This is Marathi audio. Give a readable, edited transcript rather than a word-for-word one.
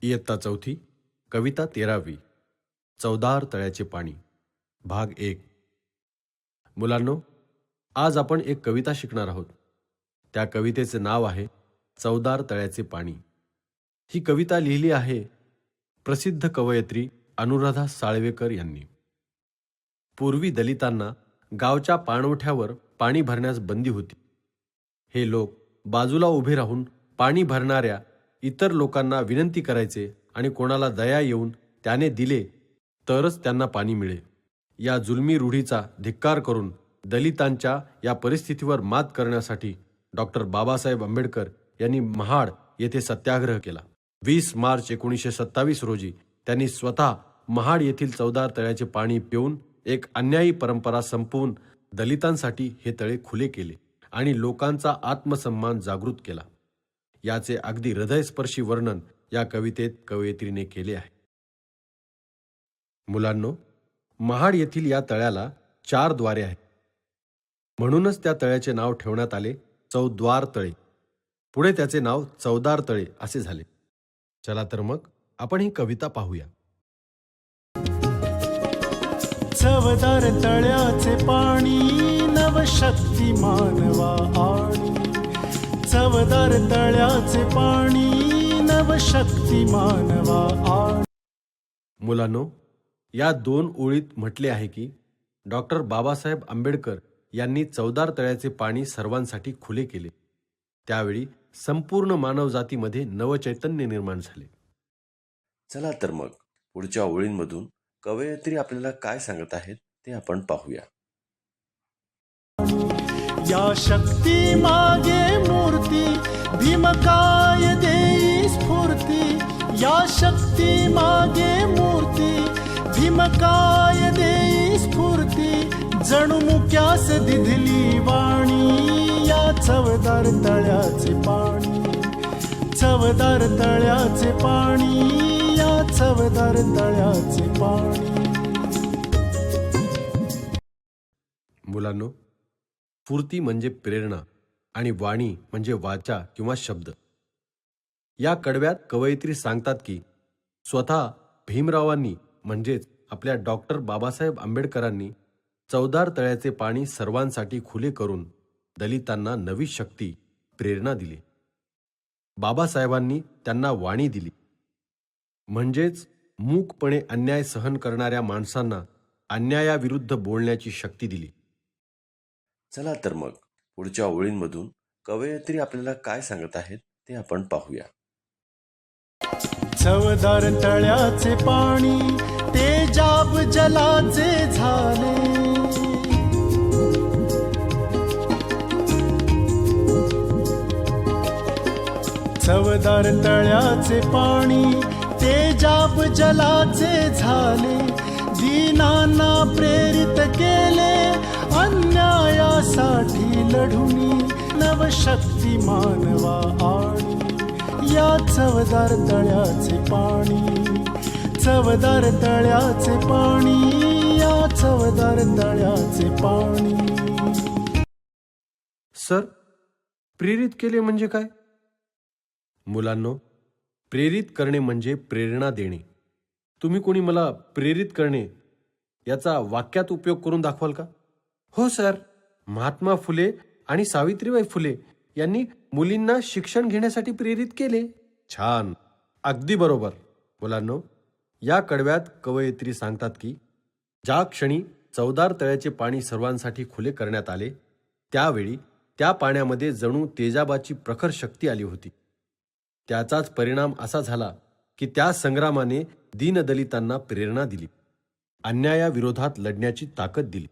इयत्ता चौथी, कविता 13वी, चवदार तळ्याचे पाणी, भाग 1. मुलांनो, आज आपण एक कविता शिकणार आहोत. त्या कवितेचे नाव आहे चवदार तळ्याचे पाणी. ही कविता लिहिली आहे प्रसिद्ध कवयित्री अनुराधा साळवेकर यांनी. पूर्वी दलितांना गावच्या पाणवठ्यावर पाणी भरण्यास बंदी होती. हे लोक बाजूला उभे राहून पाणी भरणाऱ्या इतर लोकांना विनंती करायचे आणि कोणाला दया येऊन त्याने दिले तरच त्यांना पाणी मिळे. या जुलमी रूढीचा धिक्कार करून दलितांच्या या परिस्थितीवर मात करण्यासाठी डॉक्टर बाबासाहेब आंबेडकर यांनी महाड येथे सत्याग्रह केला. 20 मार्च 1927 रोजी त्यांनी स्वतः महाड येथील चवदार तळ्याचे पाणी पिऊन एक अन्यायी परंपरा संपवून दलितांसाठी हे तळे खुले केले आणि लोकांचा आत्मसन्मान जागृत केला. याचे अगदी हृदयस्पर्शी वर्णन या कवितेत कवयित्रीने केले आहे. मुलांनो, महाड येथील या तळ्याला 4 द्वारे आहेत. म्हणूनच त्या तळ्याचे नाव ठेवण्यात आले चौद्वार तळे. पुढे त्याचे नाव चवदार तळे असे झाले. चला तर मग आपण ही कविता पाहूया. चवदार तळ्याचे पाणी नवशक्ती मानवा आणी. चवदार तळ्याचे पाणी नवशक्ती मानवा आणी. मुलांनो, या 2 ओळीत म्हटले आहे की डॉक्टर बाबासाहेब आंबेडकर यांनी चवदार तळ्याचे पाणी सर्वांसाठी खुले केले. त्यावेळी संपूर्ण मानवजातीमध्ये नवचैतन्य निर्माण झाले. चला तर मग पुढच्या ओळींमधून कवयित्री आपल्याला काय सांगत आहेत ते आपण पाहूया. या शक्ती मागे मूर्ती भीमकाय देई स्फूर्ती. या शक्ती मागे मूर्ती भीमकाय देई स्फूर्ती. जणू मुक्यास दिधली वाणी या चवदार तळ्याचे पाणी. चवदार तळ्याचे पाणी या चवदार तळ्याचे पाणी. मुलांनो, स्फूर्ती म्हणजे प्रेरणा आणि वाणी म्हणजे वाचा किंवा शब्द. या कडव्यात कवयित्री सांगतात की स्वतः भीमरावांनी म्हणजेच आपल्या डॉक्टर बाबासाहेब आंबेडकरांनी चवदार तळ्याचे पाणी सर्वांसाठी खुले करून दलितांना नवी शक्ती, प्रेरणा दिली. बाबासाहेबांनी त्यांना वाणी दिली, म्हणजेच मूकपणे अन्याय सहन करणाऱ्या माणसांना अन्यायाविरुद्ध बोलण्याची शक्ती दिली. चला तर मग पुढच्या ओळींमधून कवयित्री आपल्याला काय सांगत आहेत ते आपण पाहूया. चवदार तळ्याचे पाणी तेजाब जलाचे झाले. चवदार तळ्याचे पाणी तेजाब जलाचे झाले. दीनांना प्रेरित केले अन्यायासाठी लढुनी नवशक्ती मानवा आणी. या चवदार तळ्याचे पाणी. चवदार तळ्याचे पाणी या चवदार तळ्याचे पाणी. सर, प्रेरित केले म्हणजे काय? मुलांनो, प्रेरित करणे म्हणजे प्रेरणा देणे. तुम्ही कोणी मला प्रेरित करणे याचा वाक्यात उपयोग करून दाखवाल का? हो सर, महात्मा फुले आणि सावित्रीबाई फुले यांनी मुलींना शिक्षण घेण्यासाठी प्रेरित केले. छान, अगदी बरोबर. मुलांनो, या कडव्यात कवयित्री सांगतात की ज्या क्षणी चवदार तळ्याचे पाणी सर्वांसाठी खुले करण्यात आले त्यावेळी त्या पाण्यामध्ये जणू तेजाबाची प्रखर शक्ती आली होती. त्याचाच परिणाम असा झाला की त्या संग्रामाने दीनदलितांना प्रेरणा दिली, अन्यायाविरोधात लढण्याची ताकद दिली.